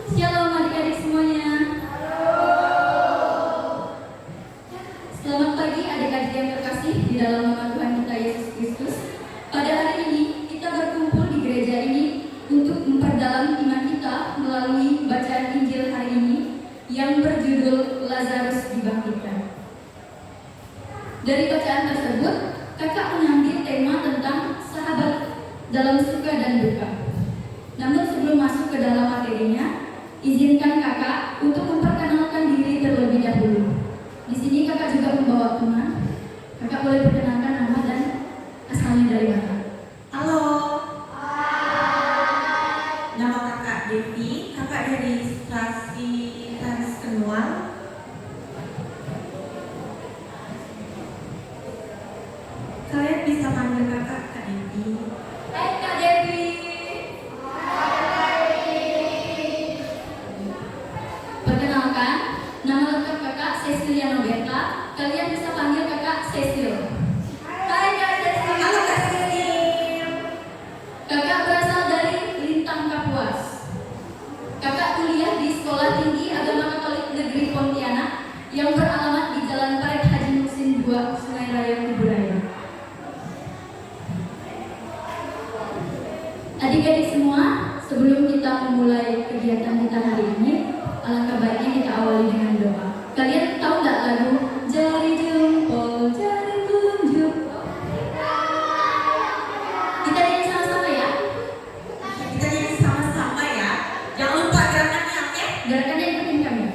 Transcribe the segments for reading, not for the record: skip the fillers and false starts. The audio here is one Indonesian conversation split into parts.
Shalom adik-adik semuanya. Selamat pagi adik-adik yang terkasih di dalam nama Tuhan kita Yesus Kristus. Pada hari ini kita berkumpul di gereja ini untuk memperdalam iman kita melalui bacaan Injil hari ini yang berjudul Lazarus dibangkitkan. Dari bacaan tersebut, kakak mengambil tema tentang sahabat dalam suka dan duka. Namun sebelum masuk ke dalam materinya, izinkan kakak untuk memperkenalkan diri terlebih dahulu. Di sini kakak juga membawa teman. Kakak boleh perkenalkan nama dan asalnya dari mana? Halo. Nama kakak Devi, kakak dari stasi Trans Kenuang. Kalian bisa panggil kakak Kak Devi. Hai Kak Devi. Perkenalkan, nama lengkap kakak Cecilia Nobeta. Kalian bisa panggil kakak Cecil. Hai Kak Cecil. Halo Kak Cecil. Kakak berasal dari Lintang Kapuas. Kakak kuliah di Sekolah Tinggi Agama Katolik Negeri Pontianak yang beralamat di Jalan Parit Haji Muhsin 2, Sungai Raya Kuburaya. Adik-adik semua, sebelum kita memulai kegiatan kita hari ini, alangkah baiknya kita awali dengan doa. Kalian tahu nggak lagu Jari Jempol, Jari Telunjuk? Kita nyanyi sama-sama ya. Kita nyanyi sama-sama ya. Jangan lupa gerakannya, oke? Gerakannya ikutin kami.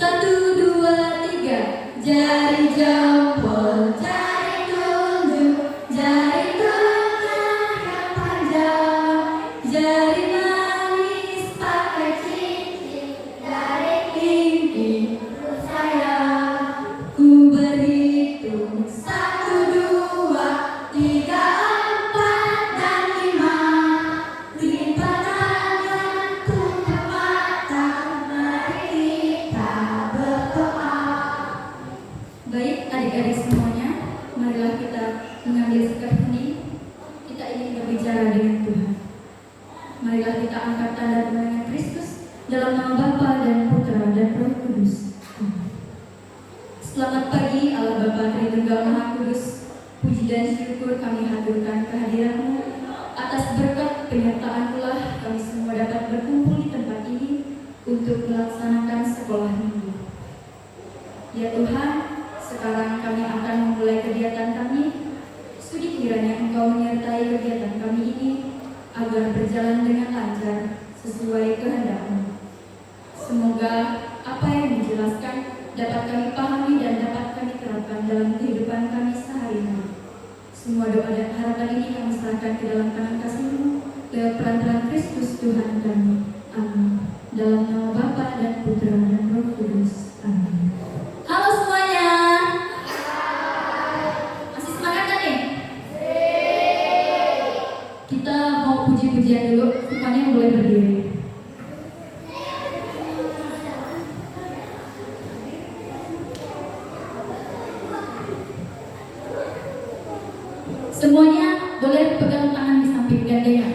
1, 2, 3. Jari jempol, jari telunjuk, jari tengah yang panjang, jari manis pakai cincin, jari pinggir sayang. Ku berhitung 1, 2, 3, 4 dan 5. Lipat tangan, tutup mata, mari kita berdoa. Baik adik-adik semuanya, marilah kita mengambil sikap hening. Kita ingin berbicara dengan Tuhan. Marilah kita angkat tanda kemenangan Kristus dalam nama Bapa dan Putra dan Roh Kudus. Amin. Selamat pagi Allah Bapa Tritunggal Maha Kudus. Puji dan syukur kami haturkan kehadiran-Mu. Atas berkat penyertaan Tulah kami semua dapat berkumpul di tempat ini untuk melaksanakan sekolah minggu. Ya Tuhan, sekarang kami akan memulai kegiatan kami. Sudi kiranya Engkau menyertai kegiatan kami ini agar berjalan dengan lancar sesuai kehendak-Mu. Semoga apa yang dijelaskan dapat kami pahami dan dapat kami terapkan dalam kehidupan kami sehari-hari. Semua doa dan harapan ini kami serahkan ke dalam tangan kasih-Mu lewat peran-peran Kristus Tuhan kami. Amin. Dalam nama Bapa dan Putra dan Roh Kudus. Amin. Halo semuanya. Masih semangat kan nih? Kita mau puji-pujian dulu. Semuanya boleh berdiri. Semuanya boleh pegang tangan di samping gandengan.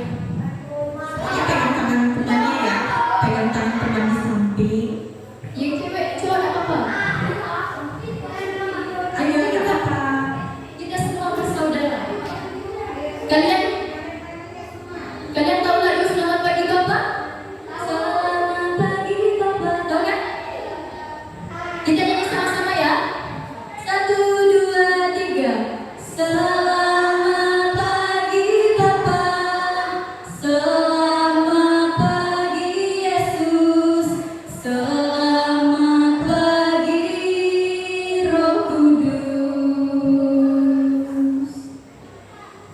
Semuanya pegang tangan temannya ya. Pegang tangan teman di samping. Yang cewek cowok ada apa? Ayo kita Kita semua bersaudara. Kalian tahu lagu Selamat Pagi Bapak? Selamat pagi Bapak. Tahu kan? Kita nyanyi sama-sama ya. 1, 2, 3. Selamat pagi Bapak. Selamat pagi Yesus. Selamat pagi Roh Kudus.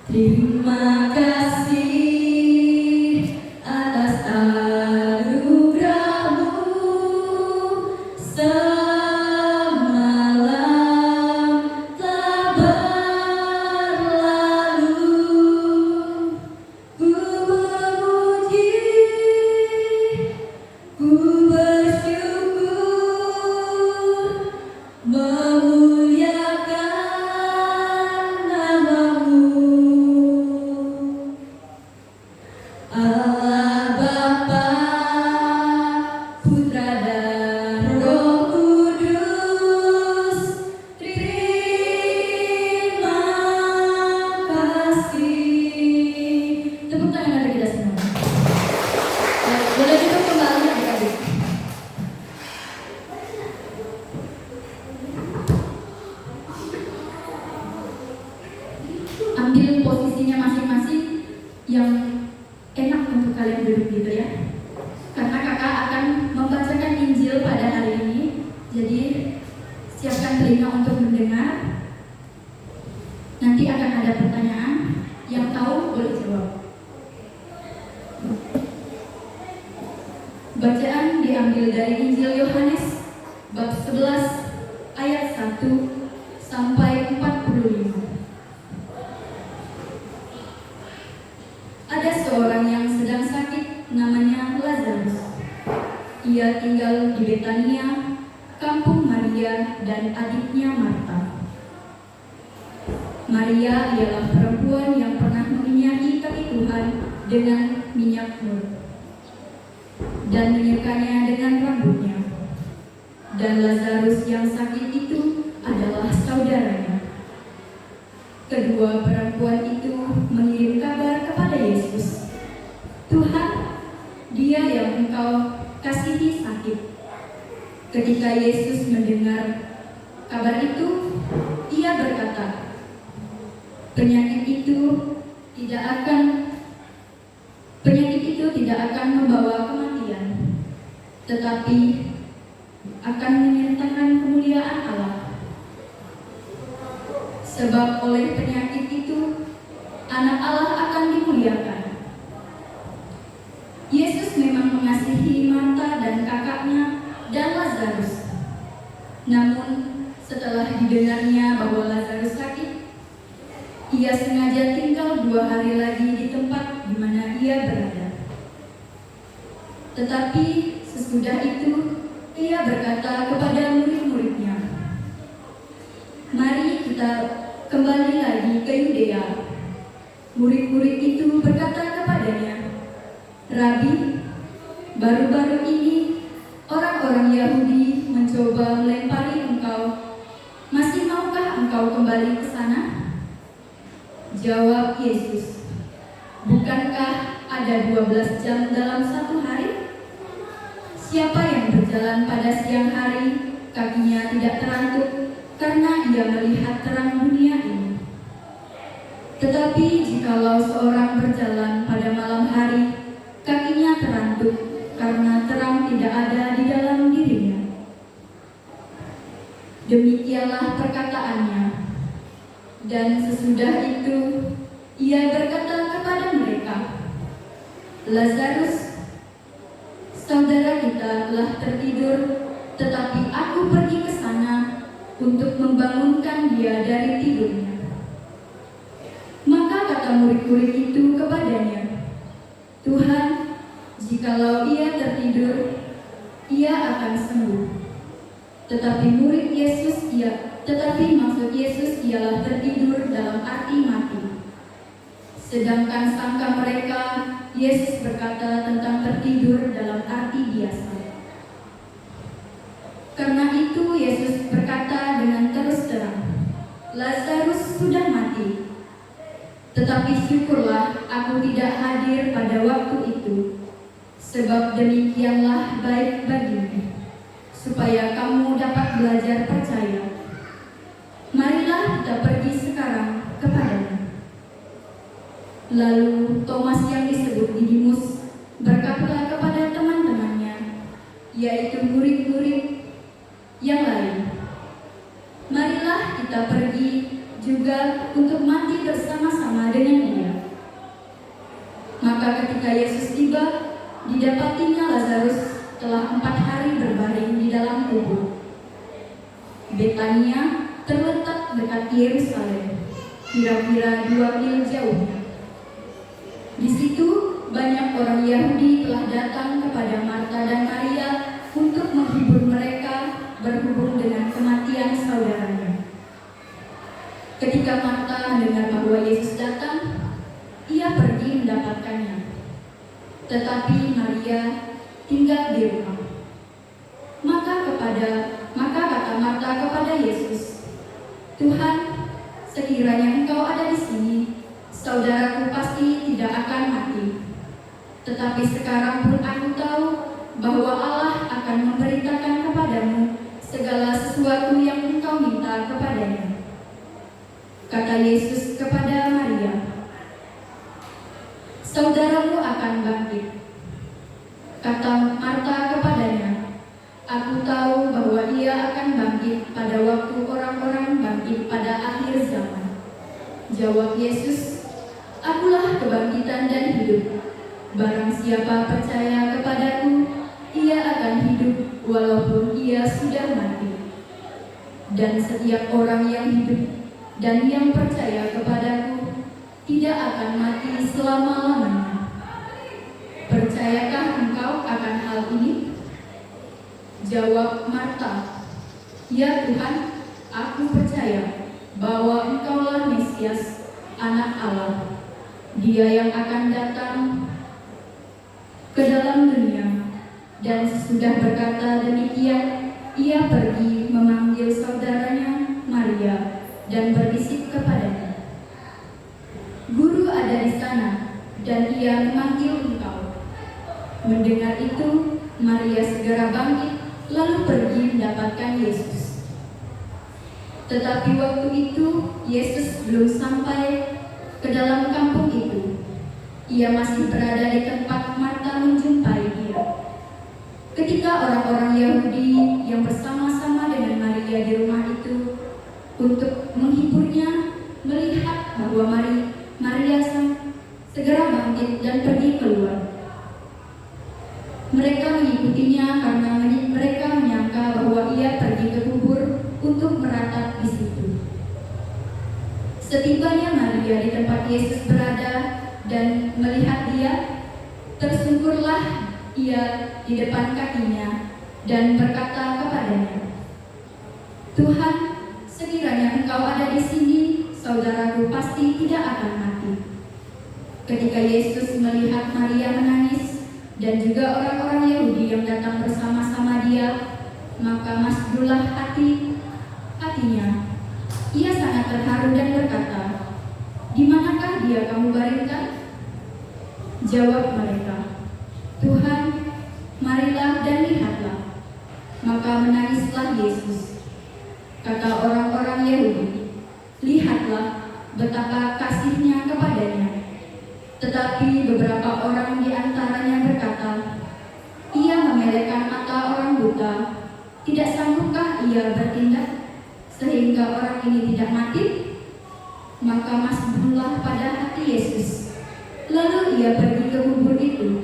Terima kasih atas anugerah-Mu semalam telah berlalu. Ku memuji, ku bersyukur, memuliakan nama-Mu. yang enak untuk kalian duduk gitu ya. Karena kakak akan membacakan Injil pada hari ini. Jadi siapkan telinga untuk mendengar. Nanti akan ada pertanyaan. Yang tahu boleh jawab. Bacaan diambil dari Injil Yohanes bab 11 ayat 1 sampai 45. Ada seorang yang sedang sakit, namanya Lazarus. Ia tinggal di Betania, kampung Maria dan adiknya Marta. Maria ialah perempuan yang pernah meminyaki kaki Tuhan dengan minyak mur dan menyirkannya dengan rambutnya. Dan Lazarus yang sakit itu adalah saudaranya. Kedua perempuan itu mengirim kabar kepada Yesus, "Tuhan, dia yang engkau kasihi sakit." Ketika Yesus mendengar kabar itu, ia berkata, penyakit itu tidak akan membawa kematian, tetapi akan menyertakan kemuliaan Allah. Sebab oleh penyakit itu anak Allah akan dimuliakan. Yesus memang mengasihi Marta dan kakaknya dan Lazarus. Namun setelah didengarnya bahwa Lazarus sakit, ia sengaja tinggal 2 hari lagi di tempat di mana ia berada. Tetapi sesudah itu ia berkata kepada murid-muridnya, "Mari kita kembali lagi ke Yudea." Murid-murid itu berkata kepadanya, "Rabi, baru-baru ini orang-orang Yahudi mencoba melempari engkau. Masih maukah engkau kembali ke sana?" Jawab Yesus, "Bukankah ada 12 jam dalam satu hari? Siapa yang berjalan pada siang hari, kakinya tidak terantuk karena ia melihat terang dunia ini. Tetapi jikalau seorang berjalan pada malam hari, kakinya terantuk karena terang tidak ada di dalam dirinya." Demikianlah perkataannya. Dan sesudah itu ia berkata kepada mereka, "Lazarus, saudara kita telah tertidur, tetapi aku pergi ke sana untuk membangunkan dia dari tidurnya." Maka kata murid-murid itu kepadanya, "Tuhan, jikalau ia tertidur, ia akan sembuh." Tetapi maksud Yesus ialah tertidur dalam arti mati. Sedangkan sangka mereka Yesus berkata tentang tertidur dalam arti biasa. Karena itu Yesus berkata dengan terus terang, "Lazarus sudah mati. Tetapi syukurlah aku tidak hadir pada waktu itu, sebab demikianlah baik bagimu, supaya kamu dapat belajar percaya. Marilah kita pergi sekarang kepadanya." Lalu Thomas yang disebut Didimus berkata kepada teman-temannya, yaitu murid-murid yang lain, "Marilah kita pergi juga untuk mati bersama-sama dengan dia." Maka ketika Yesus tiba, didapatinya Lazarus telah 4 hari berbaring di dalam kubur. Betania terletak dekat Yerusalem, kira-kira 2 mil jauhnya. Di situ banyak orang Yahudi telah datang kepada Marta dan Maria untuk menghibur mereka berhubung dengan kematian saudaranya. Ketika Marta mendengar bahwa Yesus datang, ia pergi mendapatkannya. Tetapi Maria tinggal di rumah. Maka kata Marta kepada Yesus, "Tuhan, sekiranya engkau ada di sini, saudaraku pasti tidak akan mati. Tetapi sekarang pun aku tahu bahwa Allah akan memberitakan kepadamu segala sesuatu yang engkau minta kepadanya." Kata Yesus kepada Maria, saudaramu akan bangkit. Kata Marta kepadanya, aku tahu bahwa ia akan bangkit pada waktu orang-orang bangkit pada akhir zaman. Jawab Yesus, akulah kebangkitan dan hidup. Barang siapa percaya kepadaku, ia akan hidup walaupun ia sudah mati. Dan setiap orang yang hidup dan yang percaya kepadaku tidak akan mati selama-lamanya. Percayakah engkau akan hal ini? Jawab Marta, ya Tuhan, aku percaya bahwa engkaulah Mesias, Anak Allah, Dia yang akan datang ke dalam dunia. Dan sesudah berkata demikian, ia pergi memanggil saudaranya Maria dan berbisik kepadanya, Guru ada di sana, dan ia memanggil engkau. Mendengar itu, Maria segera bangkit, lalu pergi mendapatkan Yesus. Tetapi waktu itu, Yesus belum sampai ke dalam kampung itu. Ia masih berada di tempat Marta menjumpai dia. Ketika orang-orang Yahudi yang bersama-sama dengan Maria di rumah itu untuk menghiburnya, melihat bahwa Maria segera bangkit dan pergi keluar. Mereka mengikutinya karena mereka menyangka bahwa ia pergi ke kubur untuk meratap di situ. Setibanya Maria di tempat Yesus berada dan melihat dia, tersungkurlah ia di depan kakinya dan berkata kepadanya, Tuhan, sekiranya engkau ada di sini, saudaraku pasti tidak akan mati. Ketika Yesus melihat Maria menangis dan juga orang-orang Yahudi yang datang bersama-sama dia, maka masdulah hatinya. Ia sangat terharu dan berkata, di manakah dia kamu baringkan? Jawab mereka, Tuhan, marilah dan lihatlah. Maka menangislah Yesus. Kata orang-orang Yahudi, lihatlah betapa kasihnya kepadanya. Tetapi beberapa orang di antaranya berkata, ia memelekkan mata orang buta. Tidak sanggupkah ia bertindak sehingga orang ini tidak mati? Maka masbullah pada hati Yesus. Lalu ia pergi ke kubur itu.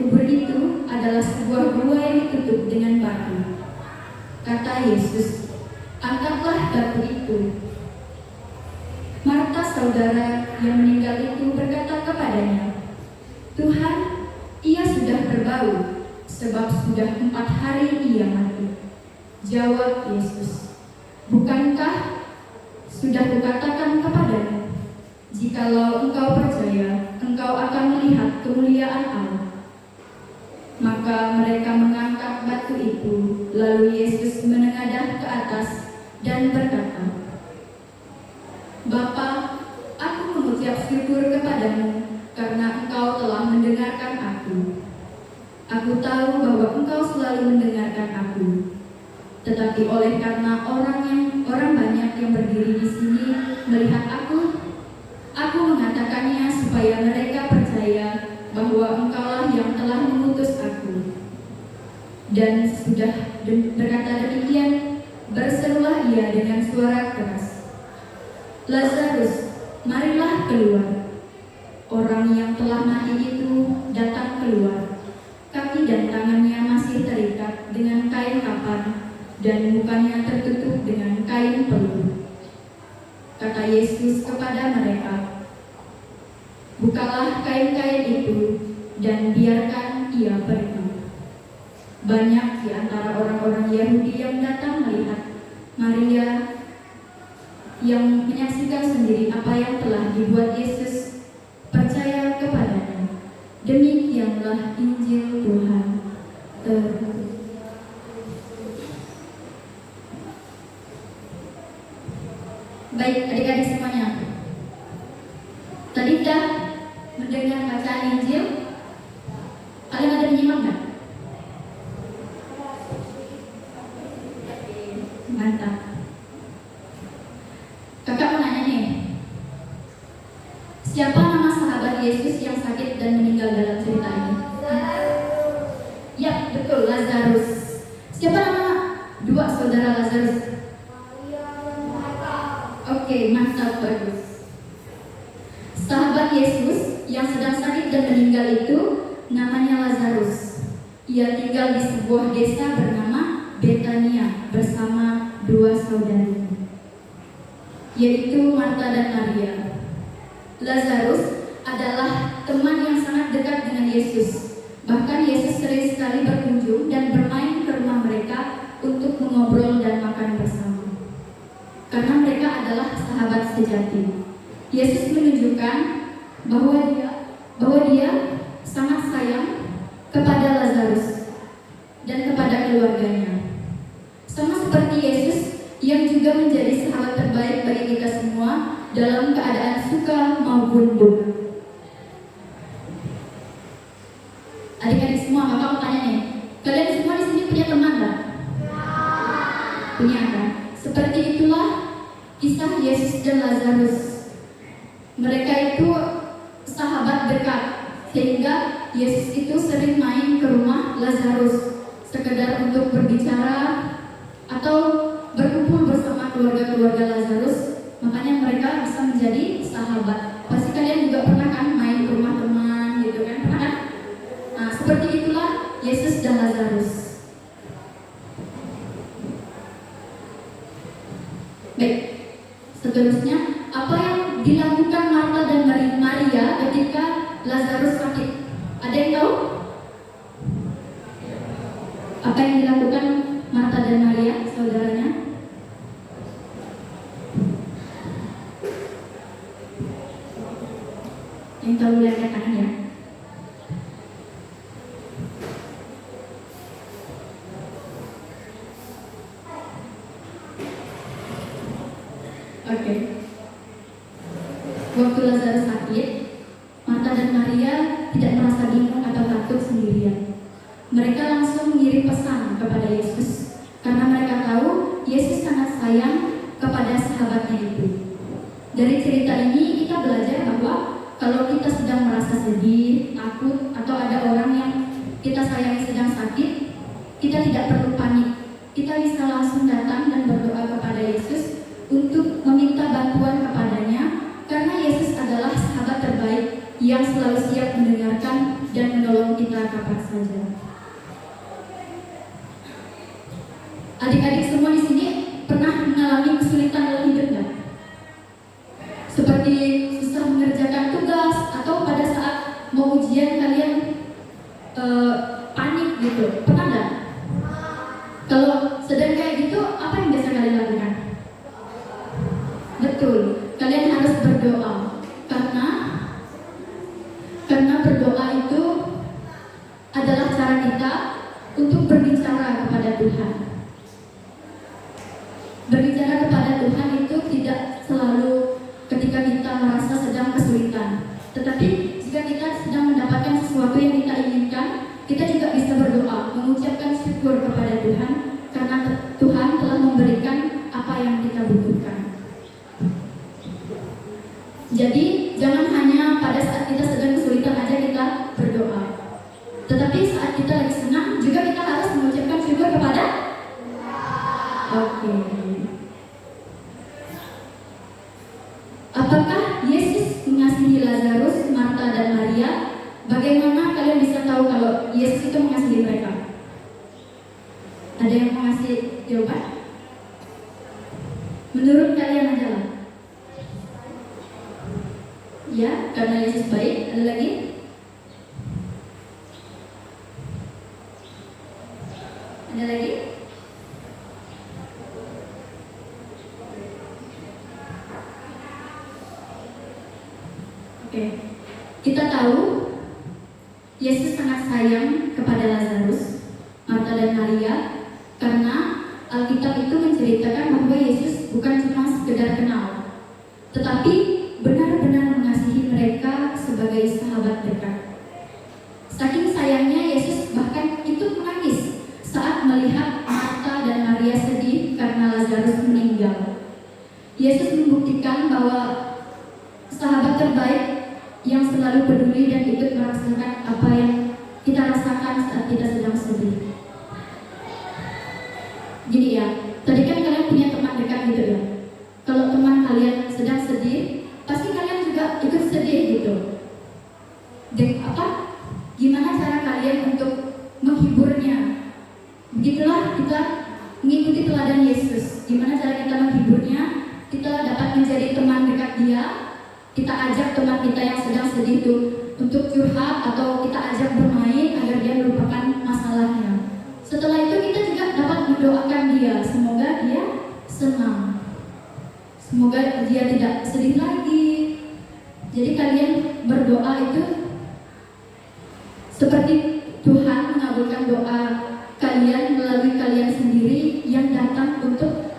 Kubur itu adalah sebuah gua yang ditutup dengan batu. Kata Yesus, angkatlah batu itu. Marta saudara yang meninggal itu berkata kepadanya, Tuhan, ia sudah berbau, sebab sudah 4 hari ia mati. Jawab Yesus, bukankah sudah kukatakan kepadamu, jikalau engkau percaya, engkau akan melihat kemuliaan Allah. Maka mereka mengangkat batu itu, lalu Yesus menengadah ke atas dan berkata, Bapa, aku mengucap syukur kepadamu karena engkau telah mendengarkan aku. Aku tahu bahwa engkau selalu mendengarkan aku. Tetapi oleh karena orang banyak yang berdiri di sini melihat aku mengatakannya supaya mereka percaya bahwa engkaulah yang telah mengutus aku. Dan sudah berkata demikian, berserulah ia dengan suara keras, Lazarus, marilah keluar. Orang yang telah mati itu datang keluar. Kaki dan tangannya masih terikat dengan kain kapan dan mukanya tertutup dengan kain peluh. Kata Yesus kepada mereka, bukalah kain-kain itu dan biarkan ia pergi. Banyak di antara orang-orang Yahudi yang datang melihat Maria yang menyaksikan sendiri apa yang telah dibuat Yesus, percaya kepadanya. Demikianlah Injil Tuhan. Baik adik-adik semuanya, tadi dah mendengar bacaan Injil, kalian ada menyimak nggak? Mantap. Kakak mau nanya nih, siapa nama sahabat Yesus yang sakit dan meninggal itu namanya Lazarus. Ia tinggal di sebuah desa bernama Betania bersama dua saudarinya, yaitu Marta dan Maria. Lazarus adalah teman yang sangat dekat dengan Yesus. Bahkan Yesus sering sekali berkunjung dan bermain ke rumah mereka untuk mengobrol dan makan bersama. Karena mereka adalah sahabat sejati. Yesus menunjukkan bahwa dia sangat sayang kepada Lazarus dan kepada keluarganya. Sama seperti Yesus yang juga menjadi sahabat terbaik bagi kita semua dalam keadaan suka maupun duka. Adik-adik semua, kakak mau tanya nih, kalian semua di sini punya teman nggak? Punya kan? Seperti itulah kisah Yesus dan Lazarus. Mereka itu sahabat dekat, sehingga Yesus itu sering main ke rumah Lazarus, sekedar untuk berbicara atau berkumpul bersama keluarga-keluarga Lazarus. Makanya mereka bisa menjadi sahabat. Pasti kalian juga pernah kan main ke rumah teman gitu kan? Pernah kan? Nah, seperti itulah Yesus dan Lazarus. Baik, seterusnya apa yang dilakukan Marta dan Maria ketika Lazarus sakit? Ada yang tahu? Apa yang dilakukan Marta dan Maria, saudaranya? Yang tahu boleh angkat tangan ya. Oke. Waktu Lazarus sakit, Marta dan Maria tidak merasa bingung atau takut sendirian. Mereka langsung mengirim pesan kepada Yesus karena mereka tahu Yesus sangat sayang kepada sahabatnya itu. Dari cerita ini kita belajar bahwa kalau kita sedang merasa sedih, takut, atau ada orang yang kita sayangi sedang sakit, kita tidak perlu panik. Kita bisa langsung datang dan berdoa kepada Yesus untuk meminta bantuan kepadanya, karena Yesus adalah sahabat terbaik yang selalu siap mendengarkan dan menolong kita kapan saja. Adik-adik semua di sini pernah mengalami kesulitan dalam hidup nggak? Seperti susah mengerjakan tugas atau pada saat mau ujian kalian panik gitu, pernah nggak? Kalau sedang kayak gitu, apa yang biasa kalian lakukan? Betul, kalian harus berdoa karena berdoa itu adalah cara kita untuk berbicara kepada Tuhan. Berbicara kepada Tuhan itu tidak selalu ketika kita merasa sedang kesulitan, tetapi jika kita sedang mendapatkan sesuatu yang kita inginkan, kita juga bisa berdoa, mengucapkan syukur kepada Tuhan karena Tuhan telah memberikan apa yang kita butuhkan. Jadi jangan hanya pada saat kita sedang kesulitan aja kita berdoa, tetapi saat kita lagi senang juga kita harus mengucapkan syukur kepada Oke. Apakah Yesus mengasihi Lazarus, Marta dan Maria? Bagaimana kalian bisa tahu kalau Yesus itu mengasihi mereka? Ada yang mau ngasih jawaban? Menurut kalian aja lah. Ya, karena Yesus baik. Ada lagi? Ada lagi? Oke. Kita tahu Yesus sangat sayang kepada Lazarus, Marta dan Maria, karena Alkitab itu menceritakan bahwa Yesus bukan cuma sekedar kenal, tetapi benar-benar mengasihi mereka sebagai sahabat dekat. Saking sayangnya Yesus bahkan ikut menangis saat melihat Marta dan Maria sedih karena Lazarus meninggal. Yesus membuktikan bahwa sahabat terbaik yang selalu peduli dan ikut merasakan apa yang kita rasakan saat kita sedang sedih. Gini ya, tadi kan kalian punya teman dekat gitu ya. Kalau teman kalian sedang sedih, pasti kalian juga ikut sedih gitu. Gimana cara kalian untuk menghiburnya? Begitulah kita mengikuti teladan Yesus. Gimana cara kita menghiburnya? Kita dapat menjadi teman dekat Dia. Kita ajak teman kita yang sedang sedih itu untuk curhat, atau kita ajak bermain agar dia melupakan masalahnya. Setelah itu kita juga dapat mendoakan dia, semoga dia senang, semoga dia tidak sedih lagi. Jadi kalian berdoa itu seperti Tuhan mengabulkan doa kalian melalui kalian sendiri yang datang untuk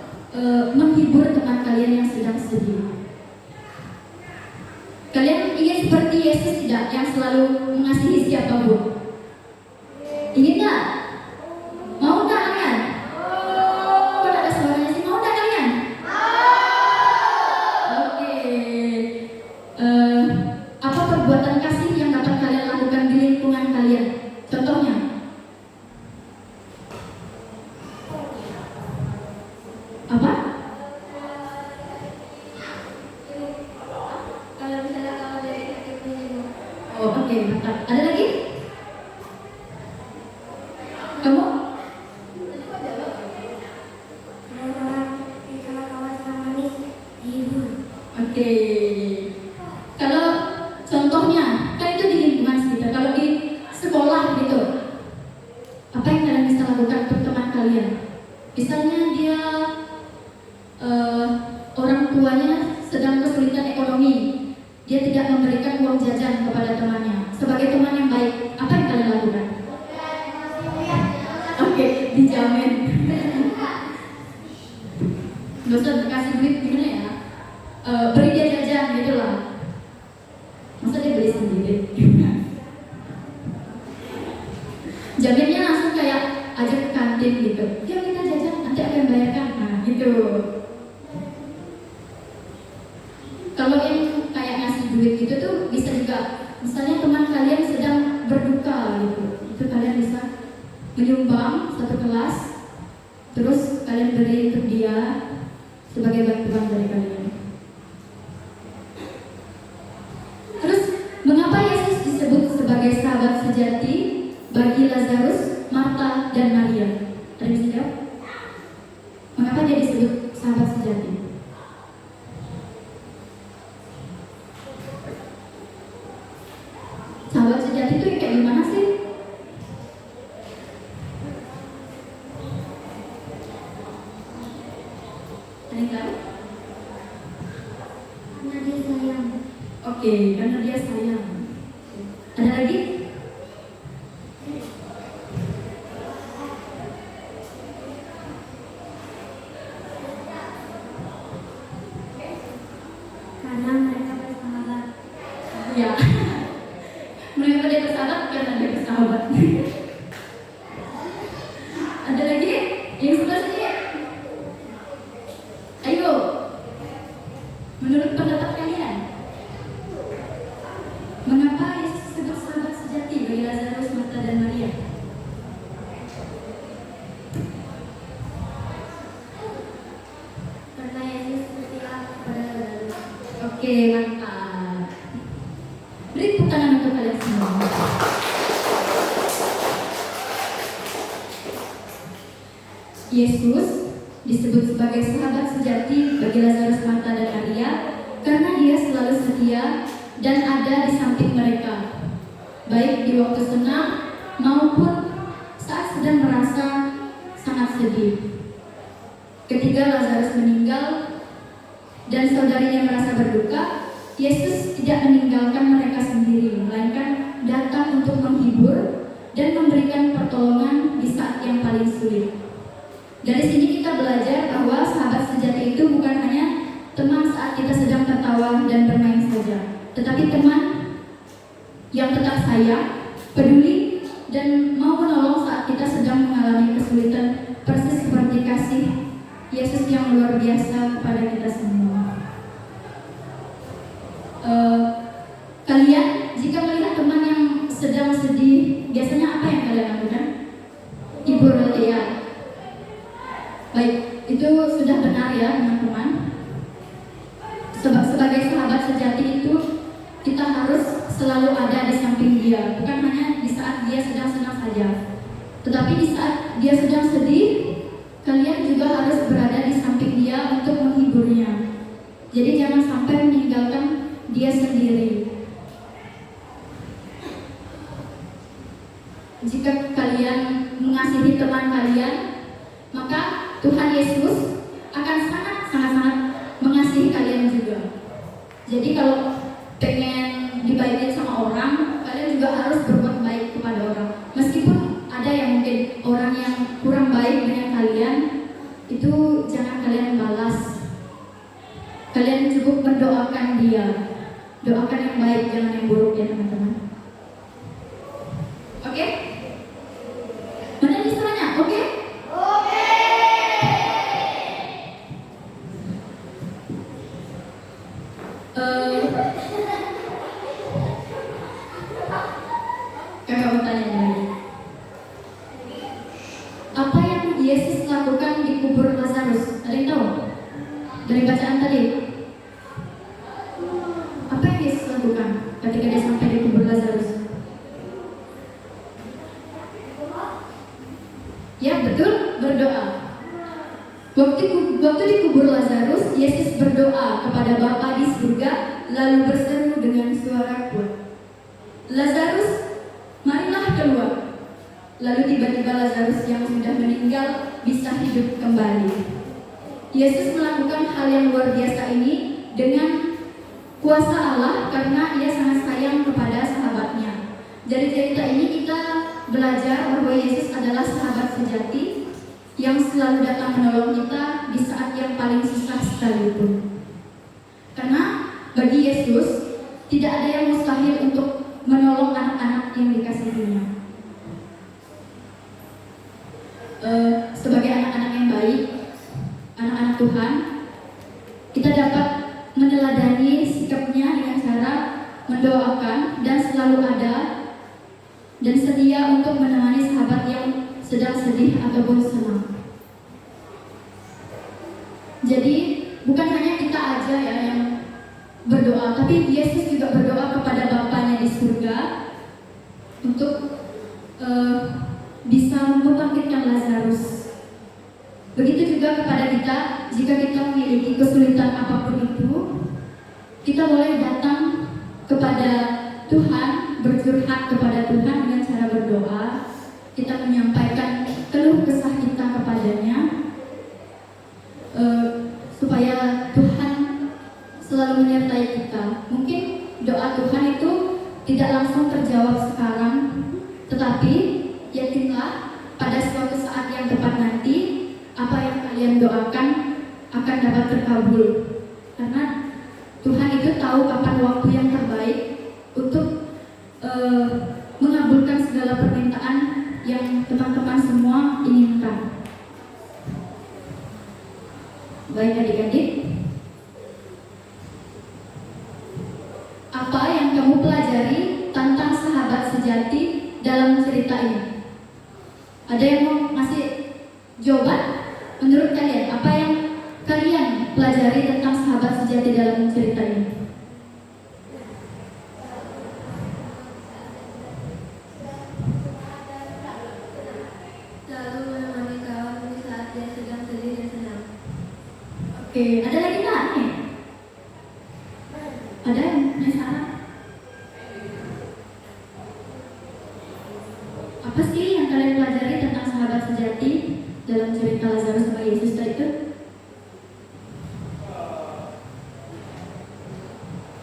menghibur teman kalian yang sedang sedih. Kalian ingin seperti Yesus tidak, yang selalu mengasihi siapapun? Ingin nggak? Mau nggak kalian? Kok ada suaranya sih? Mau nggak kalian? Oke. Apa perbuatan kasih yang dapat kalian lakukan di lingkungan kalian? Contohnya? Apa? Oke, mantap. Ada lagi? Kamu? Oke. Kalau contohnya, kan itu di lingkungan kita. Kalau di sekolah gitu, apa yang kalian bisa lakukan untuk teman kalian? Misalnya dia orang tuanya sedang kesulitan ekonomi, dia tidak memberikan uang jajan kepada temannya. Sebagai teman yang baik, apa yang kalian lakukan? Oke, dijamin. Gak usah kasih duit, gimana ya? Beri dia jajan gitu lah. Masa dia beli sendiri? Jaminnya langsung kayak ajak ke kantin gitu. Yuk kita jajan, nanti akan bayarkan. Nah gitu. Kalau yang kayak ngasih duit gitu tuh bisa juga, misalnya teman kalian sedang berduka gitu, itu kalian bisa menyumbang satu kelas, terus kalian beri untuk dia sebagai bantuan dari kalian. Terus mengapa Yesus disebut sebagai sahabat sejati bagi Lazarus, Marta, dan Maria? Ada yang bisa jawab? Mengapa dia disebut sahabat sejati? Sahabat sejati itu kayak gimana sih? Ada yang tahu? Karena dia sayang. Oke, karena dia sayang. Ada lagi? Karena mereka bersahabat. Ya. Mereka dia bersahabat karena dia bersahabat. Ada lagi? Yang sebelah sini? Ayo. Menurut pendapat kalian, mengapa Yesus disebut sahabat sejati bagi Lazarus, Marta, dan Maria? Karena Yesus setia kepada Lazarus. Oke, mantap. Beri tepuk tangan untuk kalian semua. Yesus disebut sebagai sahabat sejati bagi Lazarus, Marta, dan Maria karena dia selalu setia dan ada di samping mereka, baik di waktu senang maupun saat sedang merasa sangat sedih. Ketika Lazarus meninggal dan saudarinya merasa berduka, Yesus tidak meninggalkan mereka sendiri, melainkan datang untuk menghibur dan memberikan pertolongan di saat yang paling sulit. Dari sini kita belajar bahwa sahabat sejati itu bukan hanya teman saat kita sedang tertawa dan bermain saja, tetapi teman yang tetap sayang, peduli, dan mau menolong saat kita sedang mengalami kesulitan, persis seperti kasih Yesus yang luar biasa kepada kita semua. Kalian jika melihat teman yang sedang sedih, biasanya apa yang kalian lakukan? Hibur dia. Baik, itu sudah benar ya teman-teman. Sebagai sahabat sejati itu kita harus selalu ada di samping dia, bukan hanya di saat dia sedang senang saja, tetapi di saat dia sedang sedih, kalian juga harus berada di samping dia untuk menghiburnya. Jadi jangan sampai meninggalkan dia sendiri. Jika kalian mengasihi teman kalian, maka Tuhan Yesus akan sangat-sangat mengasihi kalian juga. Jadi kalau pengen dibaikin sama orang, kalian juga harus berbuat baik kepada orang. Meskipun ada yang mungkin orang yang kurang baik dengan kalian, itu jangan kalian balas. Kalian cukup mendoakan dia. Doakan yang baik, jangan yang buruk ya teman-teman. Oke? Mana misalnya? Oke? Kakak mau tanya lagi. Apa yang Yesus lakukan di kubur Lazarus? Ada yang tahu? Dari bacaan tadi. Apa yang Yesus lakukan ketika dia sampai di kubur Lazarus? Ya betul, berdoa. Waktu di kubur Lazarus, Yesus berdoa kepada Bapa di surga, lalu berseru dengan suara kuat, "Lazarus, marilah keluar." Lalu tiba-tiba Lazarus yang sudah meninggal bisa hidup kembali. Yesus melakukan hal yang luar biasa ini dengan kuasa Allah karena Ia sangat sayang kepada sahabatnya. Dari cerita ini kita belajar bahwa Yesus adalah sahabat sejati yang selalu datang menolong kita di saat yang paling susah sekalipun. Karena bagi Yesus tidak ada yang mustahil untuk menolong anak-anak yang dikasihinya. Sebagai anak-anak yang baik, anak-anak Tuhan, kita dapat meneladani sikapnya dengan cara mendoakan dan selalu ada dan sedia untuk menemani sahabat yang sedang sedih ataupun senang. Jadi bukan hanya kita aja ya yang berdoa, tapi Yesus juga berdoa kepada Bapanya di surga untuk bisa membangkitkan Lazarus. Begitu juga kepada kita, jika kita memiliki kesulitan apapun itu, kita boleh datang kepada Tuhan, bercurhat kepada Tuhan dengan cara berdoa. Kita menyampaikan keluh kesah kita kepadanya, supaya Tuhan selalu menyertai kita. Mungkin doa Tuhan itu tidak langsung terjawab sekarang, tetapi yakinlah pada suatu saat yang tepat nanti, apa yang kalian doakan akan dapat terkabul. Karena Tuhan itu tahu kapan waktu yang terbaik untuk mengabulkan segala permintaan yang teman-teman semua inginkan. Baik adik-adik, apa yang kamu pelajari tentang sahabat sejati dalam cerita ini? Ada yang mau ngasih jawaban? Menurut kalian, apa yang kalian pelajari tentang sahabat sejati dalam cerita ini? Selalu menemani kawan di saat dia sedang sedih dan senang. Oke, ada lagi nggak nih? Ada yang penasaran? Apa sih yang kalian pelajari tentang sahabat sejati dalam cerita Lazarus sama Yesus tadi itu?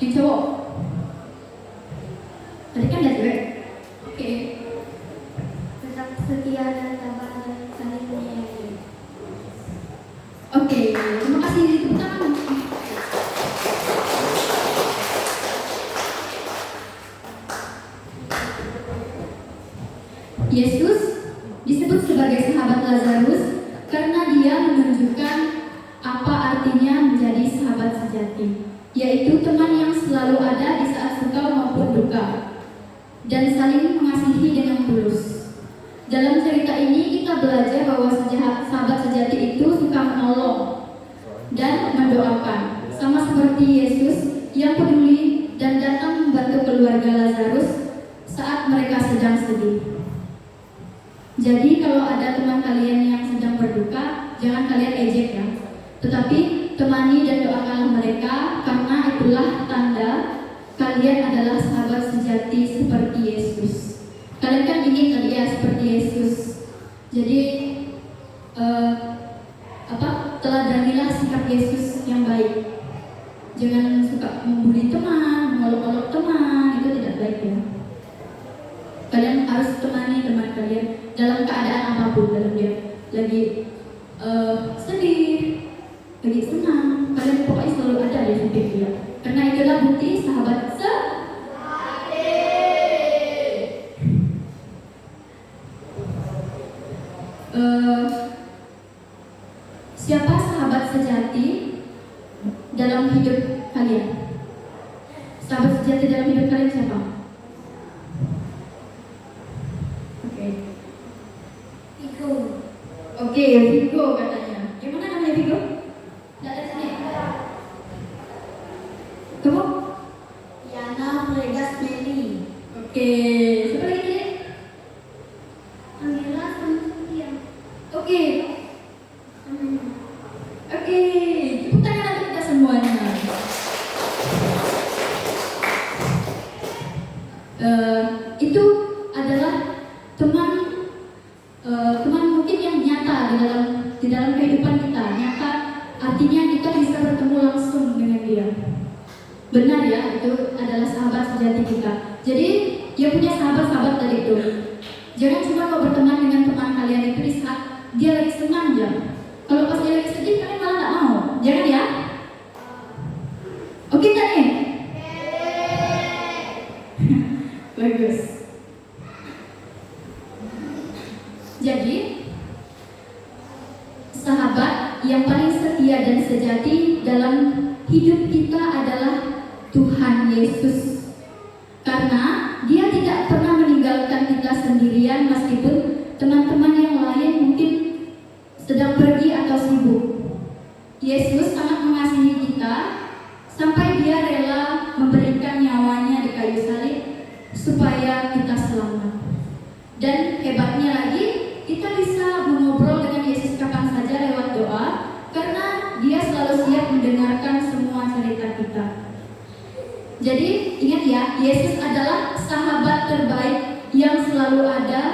Yang cowok? Tadi kan ada cewek? Oke. Tetap setia dan sabar dan saling menyayangi. Oke, terima kasih tepuk tangan. Yesus disebut sebagai sahabat Lazarus karena dia menunjukkan apa artinya menjadi sahabat sejati, yaitu teman yang selalu ada di saat suka maupun duka dan saling mengasihi dengan tulus. Dalam cerita ini kita belajar bahwa sahabat sejati itu suka menolong dan mendoakan, sama seperti Yesus yang peduli dan datang membantu keluarga Lazarus saat mereka sedang sedih. Jadi kalau ada teman kalian yang sedang berduka, jangan kalian ejek ya. Tetapi temani dan doakanlah mereka, karena itulah tanda kalian adalah sahabat sejati seperti Yesus. Kalian kan ingin tadi ya seperti Yesus. Jadi teladanilah sikap Yesus yang baik. Jangan suka membuli teman, mengolok-olok teman, itu tidak baik ya. Kalian harus temani teman kalian dalam keadaan apapun, dalam dia lagi sedih, lagi senang, kalian pokoknya selalu ada di samping dia. Karena itulah bukti sahabat sejati. Siapa sahabat sejati dalam hidup kalian? Sahabat sejati dalam hidup kalian siapa? Oke, Vigo katanya. Yang mana namanya Vigo? Tidak ada sini. Kamu? Yana Fregas Meli. Oke, siapa lagi tadi? Angela Samsutia. Oke. Oke, tepuk tangan untuk kita semuanya. Itu adalah teman mungkin yang nyata di dalam kehidupan kita. Nyata artinya kita bisa bertemu langsung dengan dia. Benar ya, itu adalah sahabat sejati kita. Jadi dia punya sahabat-sahabat tadi itu. Jangan cuma mau berteman dengan teman kalian itu di saat dia lagi senang ya. Kalau pas dia lagi sedih kalian malah nggak mau. Jangan ya. Oke tak nih? Bagus. Jadi sahabat yang paling setia dan sejati dalam hidup kita adalah Tuhan Yesus. Karena dia tidak pernah meninggalkan kita sendirian meskipun teman-teman yang lain mungkin sedang pergi atau sibuk. Yesus sangat mengasihi kita sampai dia rela memberikan nyawanya di kayu salib supaya kita selamat. Dan hebatnya lagi, kita bisa mengobrol dengan Yesus kapan saja lewat doa, karena dia selalu siap mendengarkan semua cerita kita. Jadi ingat ya, Yesus adalah sahabat terbaik yang selalu ada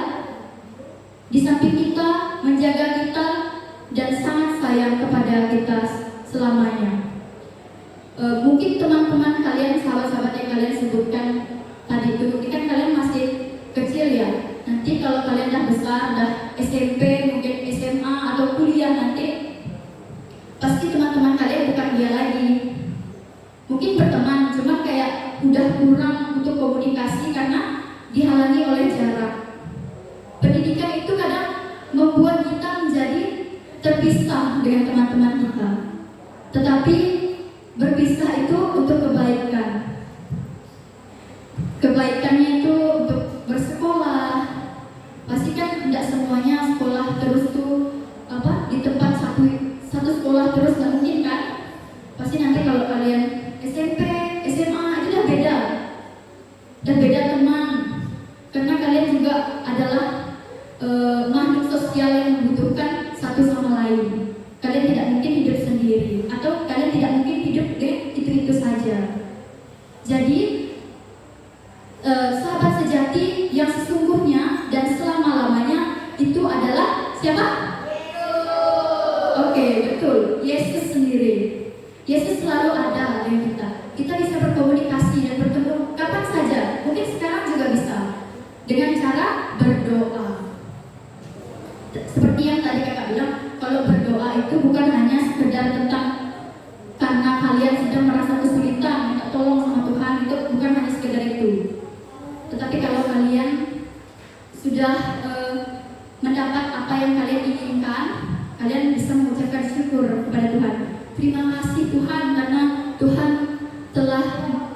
di samping kita, menjaga kita, dan sangat sayang kepada kita selamanya. Mungkin teman-teman kalian, sahabat-sahabat yang kalian sebutkan tadi itu, mungkin kan kalian masih kecil ya. Nanti kalau kalian dah besar, dah SMP, mungkin SMA atau kuliah nanti, pasti teman-teman kalian bukan dia lagi. Mungkin berteman, cuma kayak udah kurang untuk komunikasi karena dihalangi oleh jarak. Pendidikan itu kadang membuat kita menjadi terpisah dengan teman-teman kita. Tetapi berpisah itu untuk kebaikan. Kebaikannya itu untuk bersekolah. Pasti kan tidak semuanya sekolah terus tuh di tempat satu sekolah terus, nggak mungkin kan? Pasti nanti kalau kalian SMP, SMA itu udah beda, dan beda teman. Karena kalian juga adalah makhluk sosial yang membutuhkan satu sama lain. Kalian tidak mungkin hidup sendiri, atau kalian tidak mungkin hidup dengan itu saja. Jadi sahabat sejati yang sesungguhnya dan selama-lamanya itu adalah siapa? Oke, betul. Yesus sendiri. Yesus selalu ada dengan kita. Kita bisa berkomunikasi dan bertemu kapan saja. Mungkin sekarang juga bisa. Dengan cara berdoa. Seperti yang tadi kakak bilang, kalau berdoa itu bukan hanya sekedar tentang karena kalian sedang merasa kesulitan, minta tolong sama Tuhan, itu bukan hanya sekedar itu. Tetapi kalau kalian sudah mendapat apa yang kalian inginkan, kalian bisa mengucapkan syukur kepada Tuhan. Terima kasih Tuhan karena Tuhan telah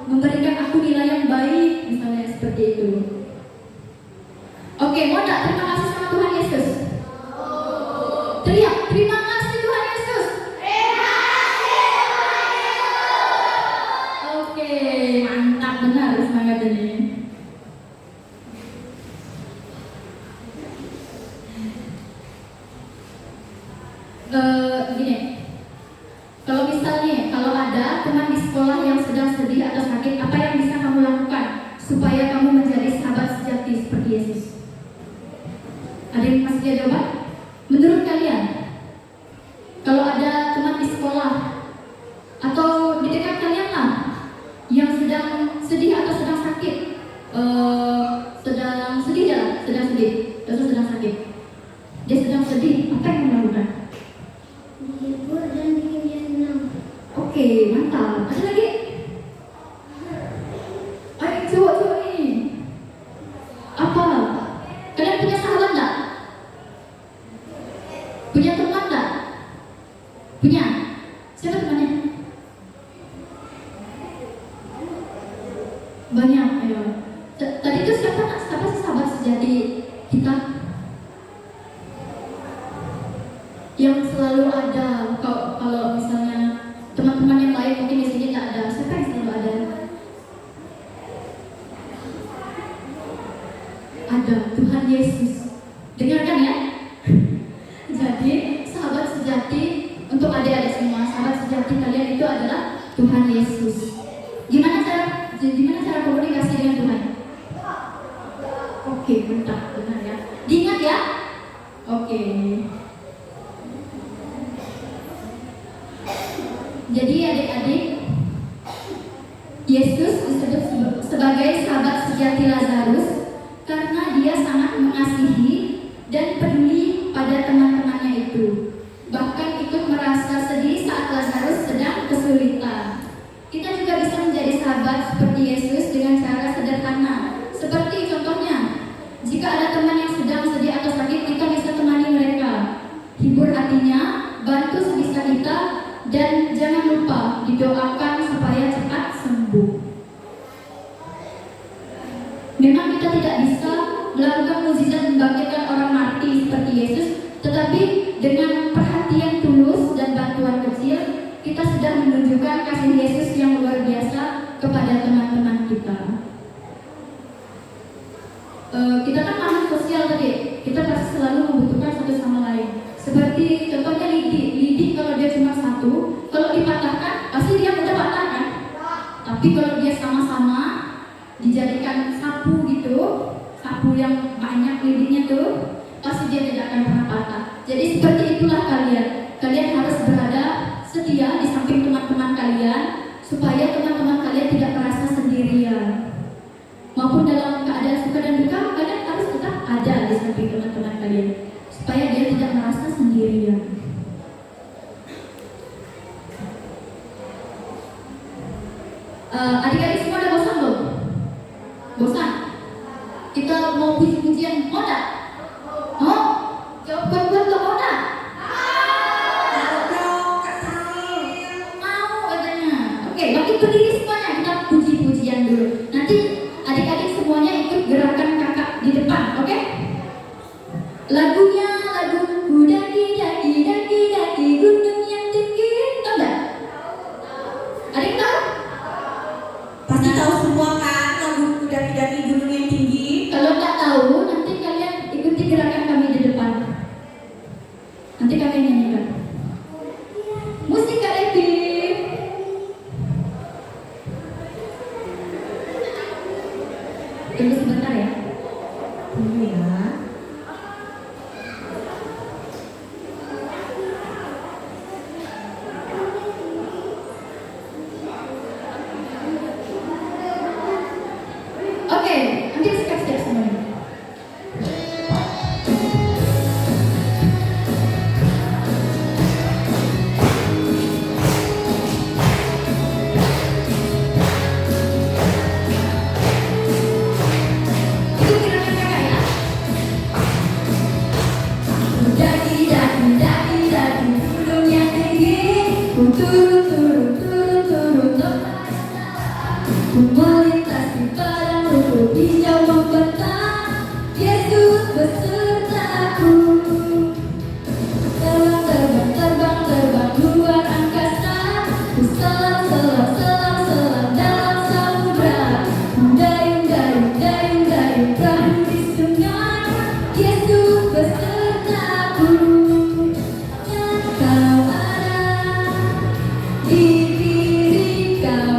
memberikan aku nilai yang baik, misalnya seperti itu. Oke, mau tak terima kasih sama Tuhan Yesus? Teriak, terima kasih Tuhan Yesus. Terima kasih Tuhan Yesus. Oke, mantap benar semangat ini. sekolah yang sedang sedih atau sakit, apa yang bisa kamu lakukan supaya kamu menjadi sahabat sejati seperti Yesus? Ada yang masih ada jawaban? Menurut kalian, kalau ada teman di sekolah atau di dekat kalian lah yang sedang sedih atau sedang sakit, sedang sedih ya, sedang sedih atau sedang sakit, dia sedang sedih, apa yang kamu lakukan? Dihibur dan bikin dia senang. Oke, mantap. Ada lagi? Ayo cowok-cowok ini. Apa? Kalian punya sahabat enggak? Punya teman enggak? Punya? Siapa temannya? Banyak, ayo. Tadi itu siapa sih sahabat sejati kita? Yang selalu ada. Kalau misalnya teman-teman yang lain mungkin di sini nggak ada, siapa yang selalu ada? Ada, Tuhan Yesus. Dengarkan ya. Jadi sahabat sejati untuk adik-adik semua, sahabat sejati kalian itu adalah Tuhan Yesus. Gimana cara komunikasi dengan Tuhan? Oke, bentar, benar ya. Diingat ya. Oke. Jadi adik-adik, Yesus disebut sebagai sahabat sejati Lazarus karena dia sangat mengasihi dan peduli pada teman-temannya itu. Bahkan ikut merasa sedih saat Lazarus sedang kesulitan. Kita juga bisa menjadi sahabat seperti Yesus dengan cara sederhana. Seperti contohnya, jika ada teman yang sedang sedih atau sakit, kita bisa temani mereka, hibur hatinya, bantu sebisa kita, dan jangan lupa didoakan supaya cepat sembuh. Memang kita tidak bisa melakukan mukjizat membangkitkan orang mati seperti Yesus, tetapi dengan perhatian tulus dan bantuan kecil, kita sedang menunjukkan kasih Yesus yang luar biasa kepada teman-teman kita. Kita kan makhluk sosial tadi, kita pasti selalu membutuhkan satu sama lain. Seperti contohnya lidi kalau dia cuma satu, kalau dipatahkan pasti dia mudah patah kan? Tapi kalau dia sama-sama dijadikan sapu gitu, sapu yang banyak lidinya tuh, pasti dia tidak akan pernah patah. Jadi seperti itulah kalian harus berada setia di samping teman-teman kalian supaya teman-teman kalian tidak merasa sendirian. Maupun dalam keadaan suka dan duka, kalian harus tetap ada di samping teman-teman kalian supaya dia tidak merasa sendirian. Adik-adik semua udah bosan belum? Bosan? Kita mau puji-pujian, mau tak? Mau? Jawaban buat lo mau tak? Mau katanya. Oke, makin berdiri semuanya, kita puji-pujian dulu. Nanti adik-adik semuanya ikut gerakan kakak di depan, oke? Lagunya lagu daki gunung yang tinggi, tau gak? Ada yang tahu? Pasti tahu semua kan lagu daki gunung yang tinggi. Kalau nggak tahu, nanti kalian ikuti gerakan kami di depan. Nanti kami nyanyikan. Musik Kak Devi. Tunggu sebentar ya. Tunggu ya. Oke, nanti siap-siap semuanya. Itu gerakan kakak ya. Daki gunung yang tinggi, ku turun ku melintasi padang rumput hijau membentang, Yesus besertaku. Terbang luar angkasa, ku selam dalam samudra, ku dayung perahu di sungai, Yesus besertaku. Kau ada di diri kau.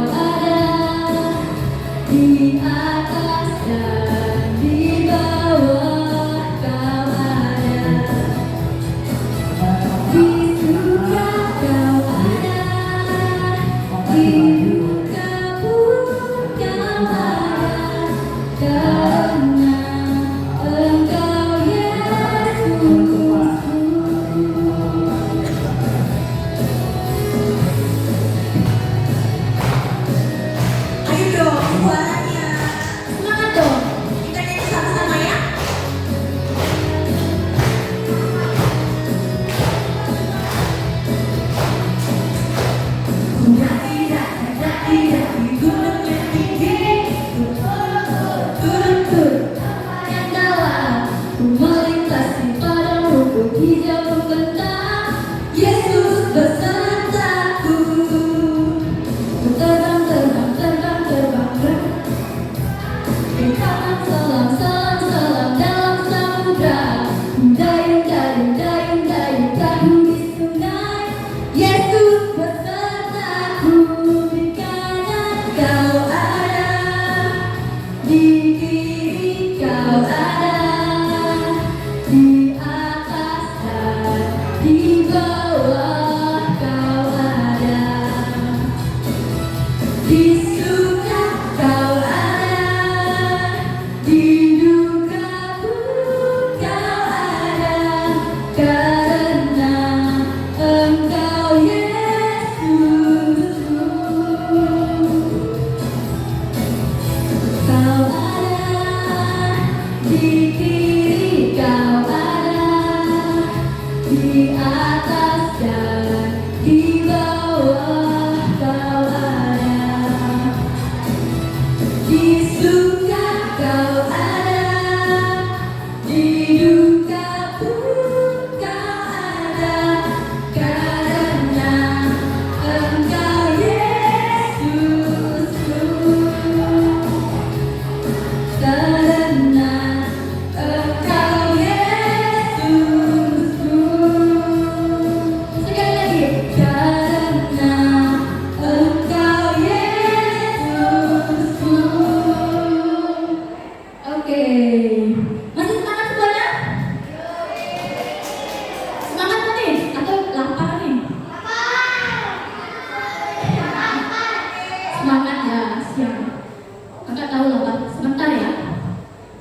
Di kiri kau ada, di atas dan di bawah kau ada. Di suka kau ada, di duka pun kau ada, karena Engkau Yesusku, karena Engkau Yesusku. Sekali lagi, karena Engkau Yesusku. Oke, masih semangat semuanya? Semangat nih? Atau lapar nih? Semangat ya, siap. Kakak tahu lapar, sebentar ya.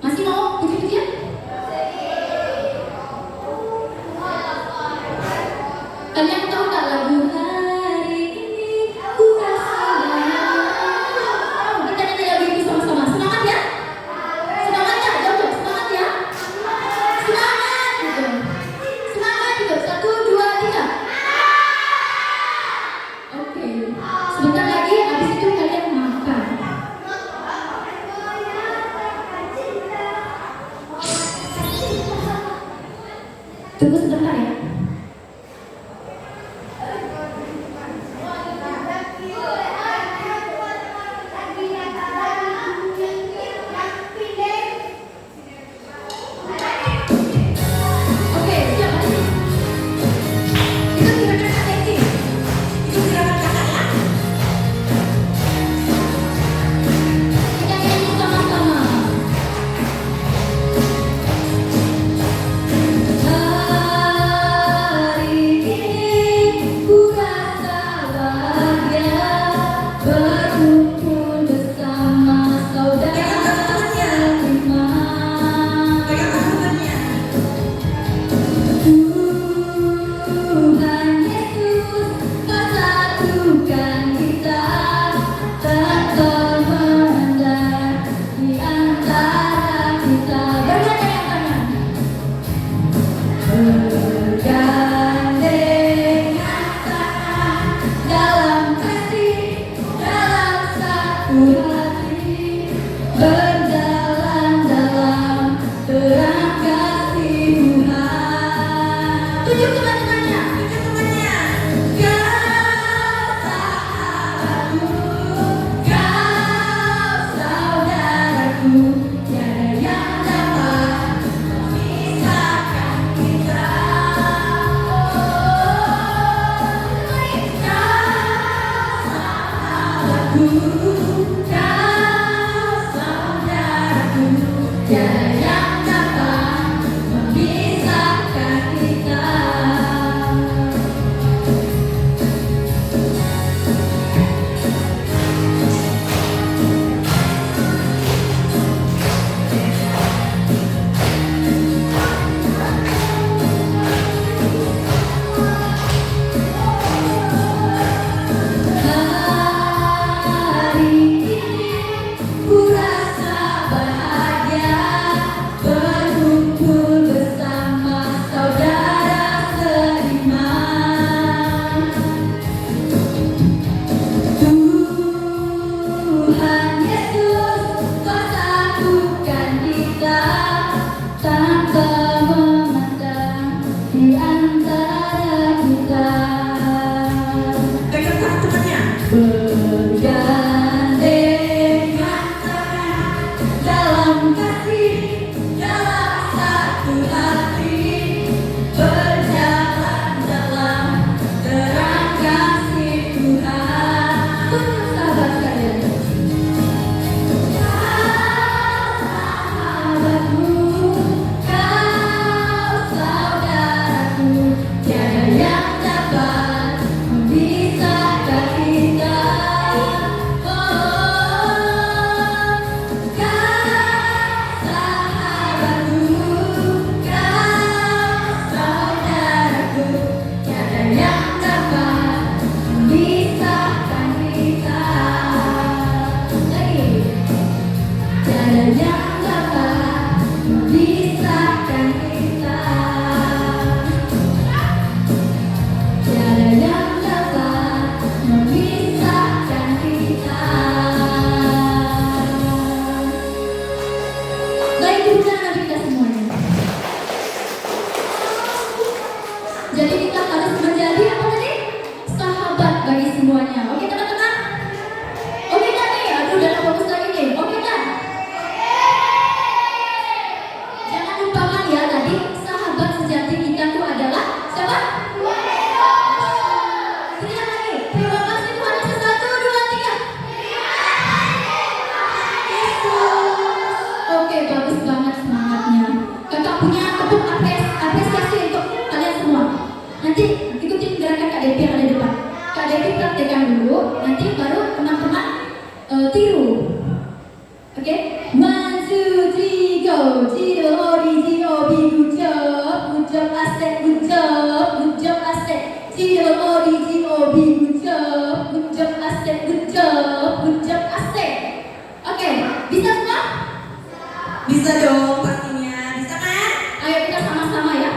Masih mau dikit-dikit? Kalian tahu tak lagu hari ini ku rasa bahagia? Kita nyanyi lagu ini sama-sama. Semangat ya? Semangat ya? Jauh, semangat ya? Semangat gitu. Semangat gitu. 1, 2, 3. Oke. Sebentar lagi, habis itu kalian makan. Tunggu sebentar ya. Oke, siap lagi. Itu gerakan kakak ini. Itu gerakan kakak ya. Kita nyanyi sama-sama. Nanti ikutin gerakan Kak Devi yang ada di depan. Kak Devi praktekkan dulu, nanti baru teman-teman tiru. Oke? 1, 2, 3, go. G-O-D, G-O-B, good job, asik, good job, asik. G-O-D, G-O-B, good job, asik, good job, asik. Oke, bisa semua? Bisa dong pastinya. Bisa kan? Ayo kita sama-sama ya.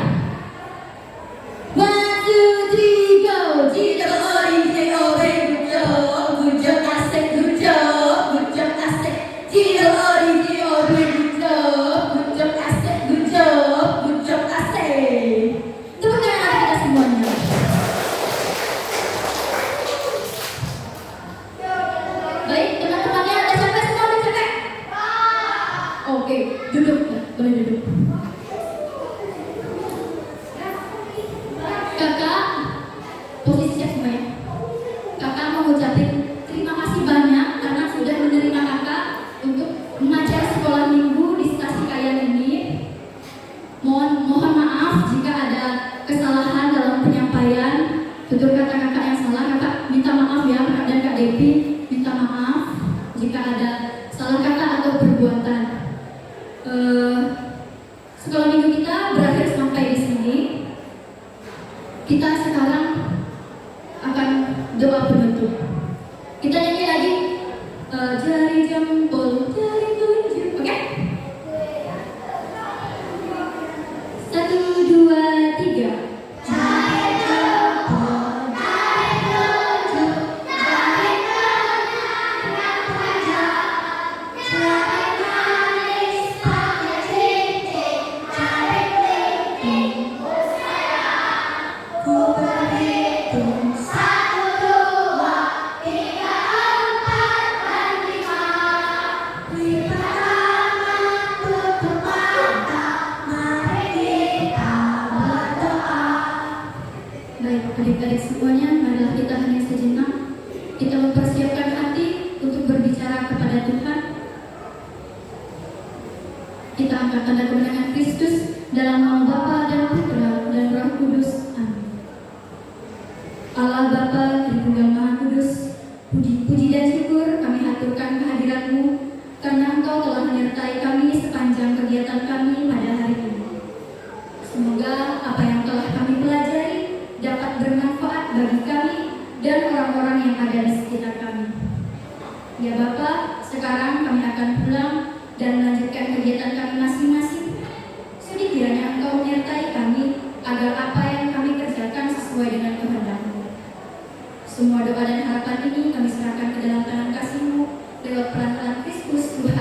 1, 2, 3, go. G-O-D, G-O-B, good job, asik, good job, asik. G-O-D, G-O-B, good job, asik, good job, asik. Tepuk tangan kita semuanya. Baik, teman-temannya ada capek semua, ada capek? Oke, duduk ya, boleh duduk. Kakak, posisi siap semuanya. Kakak mau ngucapin terima kasih banyak karena sudah menerima kakak untuk mengajar sekolah minggu di stasi Kayan ini. Mohon maaf jika ada kesalahan dalam penyampaian. Tutur kata kakak yang salah, kakak minta maaf ya, Kak dan Kak Devi minta maaf jika ada salah kata atau perbuatan. Sekolah minggu kita berakhir sampai di sini. Kita sekarang akan doa penutup. Kita nyanyi lagi jari jempol, jari tunjuk, oke? 1, 2, 3. Jari jempol, jari tunjuk, jari tengah yang panjang, jari manis pakai cincin, jari kelingking ku berhitung 1, 2, 3, 4, dan 5. Lipat tangan, tutup mata, mari kita berdoa. Baik, adik-adik semuanya, marilah kita hanya sejenak. Kita mempersiapkan hati untuk berbicara kepada Tuhan. Kita angkat tanda kemenangan Kristus dalam nama Bapa dan Putra dan Roh Kudus. Amin. Allah Bapa, Tritunggal Maha Kudus, puji dan syukur kami haturkan kehadiran-Mu karena Engkau telah menyertai kami sepanjang kegiatan kami pada hari ini. Semoga apa yang telah kami pelajari dapat bermanfaat bagi kami dan orang-orang yang ada di sekitar kami. Ya Bapa, sekarang kami akan pulang dan melanjutkan kegiatan kami masing-masing. Sudi kiranya Engkau menyertai kami agar apa yang kami kerjakan sesuai dengan kehendak-Mu. Semua doa dan harapan ini kami serahkan ke dalam tangan kasih-Mu lewat peran-peran Kristus Tuhan